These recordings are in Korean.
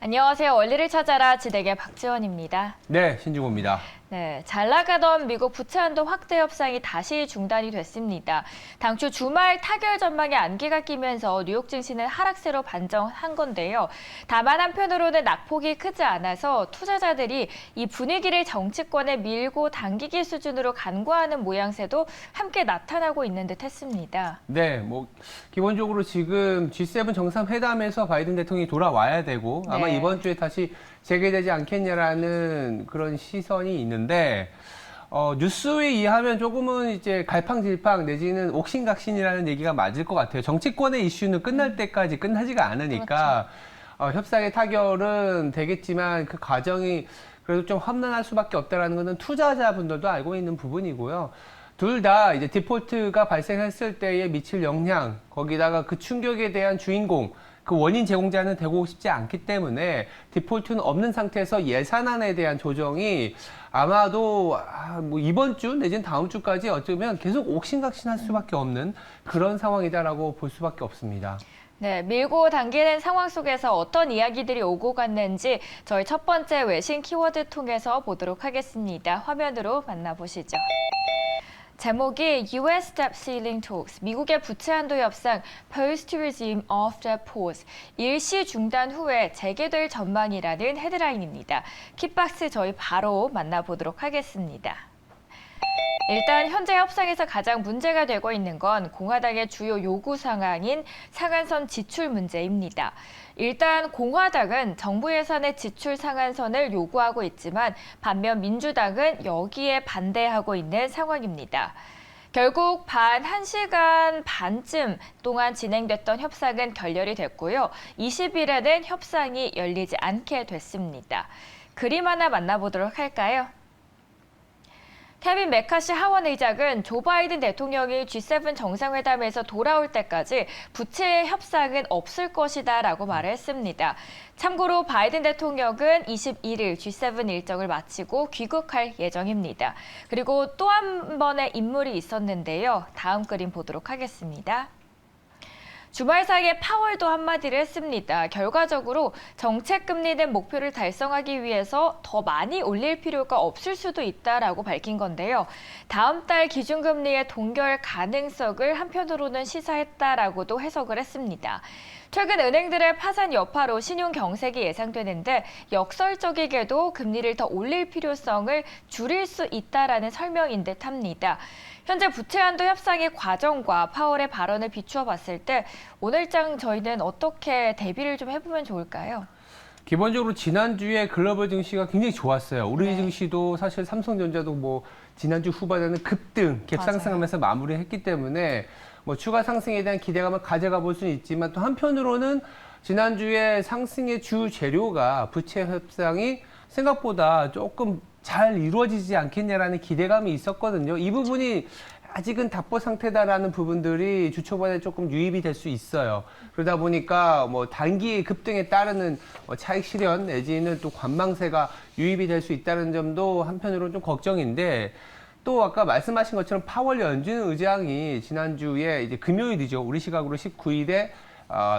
안녕하세요. 원리를 찾아라 지대계 박지원입니다. 네, 신중호입니다. 네, 잘 나가던 미국 부채한도 확대 협상이 다시 중단이 됐습니다. 당초 주말 타결 전망에 안개가 끼면서 뉴욕 증시는 하락세로 반전한 건데요. 다만 한편으로는 낙폭이 크지 않아서 투자자들이 이 분위기를 정치권에 밀고 당기기 수준으로 간과하는 모양새도 함께 나타나고 있는 듯 했습니다. 네, 기본적으로 지금 G7 정상회담에서 바이든 대통령이 돌아와야 되고 아마 네. 이번 주에 다시 재개되지 않겠냐라는 그런 시선이 있는데, 뉴스에 의하면 조금은 이제 갈팡질팡 내지는 옥신각신이라는 얘기가 맞을 것 같아요. 정치권의 이슈는 끝날 때까지 끝나지가 않으니까, 협상의 타결은 되겠지만 그 과정이 그래도 좀 험난할 수밖에 없다라는 것은 투자자분들도 알고 있는 부분이고요. 둘 다 이제 디폴트가 발생했을 때에 미칠 영향, 거기다가 그 충격에 대한 주인공, 그 원인 제공자는 되고 싶지 않기 때문에 디폴트는 없는 상태에서 예산안에 대한 조정이 아마도 이번 주 내지는 다음 주까지 어쩌면 계속 옥신각신할 수밖에 없는 그런 상황이다라고 볼 수밖에 없습니다. 네, 밀고 당기는 상황 속에서 어떤 이야기들이 오고 갔는지 저희 첫 번째 외신 키워드 통해서 보도록 하겠습니다. 화면으로 만나보시죠. 제목이 US Debt Ceiling Talks, 미국의 부채 한도 협상 Post Resume of the Pause, 일시 중단 후에 재개될 전망이라는 헤드라인입니다. 킥박스 저희 바로 만나보도록 하겠습니다. 일단 현재 협상에서 가장 문제가 되고 있는 건 공화당의 주요 요구 사항인 상한선 지출 문제입니다. 일단 공화당은 정부 예산의 지출 상한선을 요구하고 있지만 반면 민주당은 여기에 반대하고 있는 상황입니다. 결국 1시간 반쯤 동안 진행됐던 협상은 결렬이 됐고요. 20일에는 협상이 열리지 않게 됐습니다. 그림 하나 만나보도록 할까요? 케빈 메카시 하원 의장은 조 바이든 대통령이 G7 정상회담에서 돌아올 때까지 부채 협상은 없을 것이다 라고 말을 했습니다. 참고로 바이든 대통령은 21일 G7 일정을 마치고 귀국할 예정입니다. 그리고 또 한 번의 인물이 있었는데요. 다음 그림 보도록 하겠습니다. 주말 사이에 파월도 한마디를 했습니다. 결과적으로 정책 금리는 목표를 달성하기 위해서 더 많이 올릴 필요가 없을 수도 있다라고 밝힌 건데요. 다음 달 기준금리의 동결 가능성을 한편으로는 시사했다라고도 해석을 했습니다. 최근 은행들의 파산 여파로 신용 경색이 예상되는데 역설적이게도 금리를 더 올릴 필요성을 줄일 수 있다라는 설명인 듯합니다. 현재 부채 한도 협상의 과정과 파월의 발언을 비추어 봤을 때 오늘장 저희는 어떻게 대비를 좀 해보면 좋을까요? 기본적으로 지난주에 글로벌 증시가 굉장히 좋았어요. 우리 네. 증시도 사실 삼성전자도 지난주 후반에는 급등, 갭상승하면서 마무리했기 때문에 추가 상승에 대한 기대감을 가져가 볼 수는 있지만 또 한편으로는 지난주에 상승의 주 재료가 부채 협상이 생각보다 조금 잘 이루어지지 않겠냐라는 기대감이 있었거든요. 이 부분이 아직은 답보 상태다라는 부분들이 주 초반에 조금 유입이 될 수 있어요. 그러다 보니까 단기 급등에 따르는 차익 실현 내지는 또 관망세가 유입이 될 수 있다는 점도 한편으로는 좀 걱정인데, 또 아까 말씀하신 것처럼 파월 연준 의장이 지난주에 이제 금요일이죠. 우리 시각으로 19일에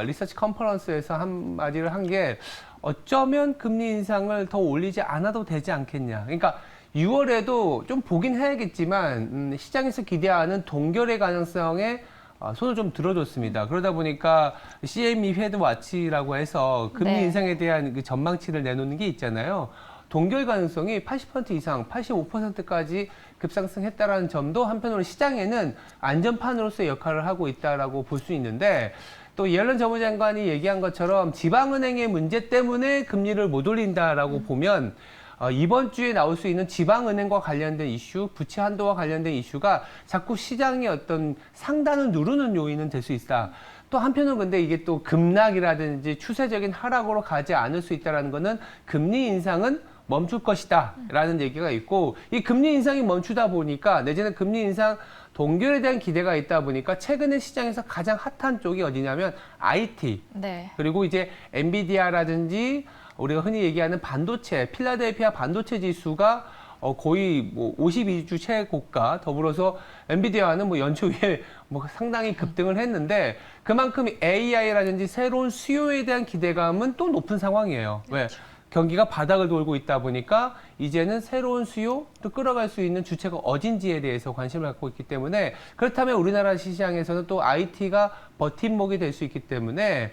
리서치 컨퍼런스에서 한마디를 한 게 어쩌면 금리 인상을 더 올리지 않아도 되지 않겠냐. 그러니까 6월에도 좀 보긴 해야겠지만 시장에서 기대하는 동결의 가능성에 손을 좀 들어줬습니다. 그러다 보니까 CME 헤드와치라고 해서 금리 네. 인상에 대한 그 전망치를 내놓는 게 있잖아요. 동결 가능성이 80% 이상, 85%까지 급상승했다는 점도 한편으로 시장에는 안전판으로서의 역할을 하고 있다라고 볼 수 있는데, 또 예런 재무장관이 얘기한 것처럼 지방은행의 문제 때문에 금리를 못 올린다라고 보면 이번 주에 나올 수 있는 지방은행과 관련된 이슈, 부채 한도와 관련된 이슈가 자꾸 시장의 어떤 상단을 누르는 요인은 될 수 있다. 또 한편으로 근데 이게 또 급락이라든지 추세적인 하락으로 가지 않을 수 있다는 거는 금리 인상은 멈출 것이다 라는 얘기가 있고, 이 금리 인상이 멈추다 보니까 내지는 금리 인상 동결에 대한 기대가 있다 보니까 최근에 시장에서 가장 핫한 쪽이 어디냐면 IT, 네. 그리고 이제 엔비디아라든지 우리가 흔히 얘기하는 반도체, 필라델피아 반도체 지수가 거의 뭐 52주 최고가 더불어서 엔비디아는 뭐 연초에 뭐 상당히 급등을 했는데 그만큼 AI라든지 새로운 수요에 대한 기대감은 또 높은 상황이에요. 왜? 경기가 바닥을 돌고 있다 보니까 이제는 새로운 수요를 끌어갈 수 있는 주체가 어딘지에 대해서 관심을 갖고 있기 때문에 그렇다면 우리나라 시장에서는 또 IT가 버팀목이 될 수 있기 때문에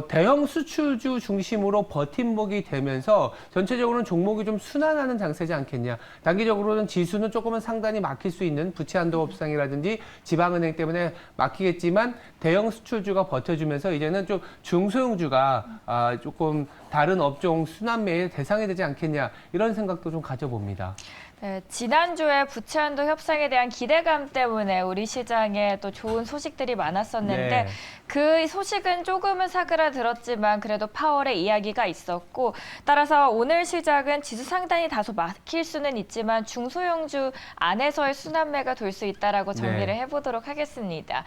대형 수출주 중심으로 버팀목이 되면서 전체적으로는 종목이 좀 순환하는 장세지 않겠냐. 단기적으로는 지수는 조금은 상단이 막힐 수 있는 부채 한도 업상이라든지 지방은행 때문에 막히겠지만 대형 수출주가 버텨주면서 이제는 좀 중소형주가 조금 다른 업종 순환매의 대상이 되지 않겠냐. 이런 생각도 좀 가져봅니다. 네, 지난주에 부채 한도 협상에 대한 기대감 때문에 우리 시장에 또 좋은 소식들이 많았었는데 네. 그 소식은 조금은 사그라들었지만 그래도 파월의 이야기가 있었고 따라서 오늘 시작은 지수 상단이 다소 막힐 수는 있지만 중소형주 안에서의 순환매가 돌 수 있다라고 정리를 네. 해보도록 하겠습니다.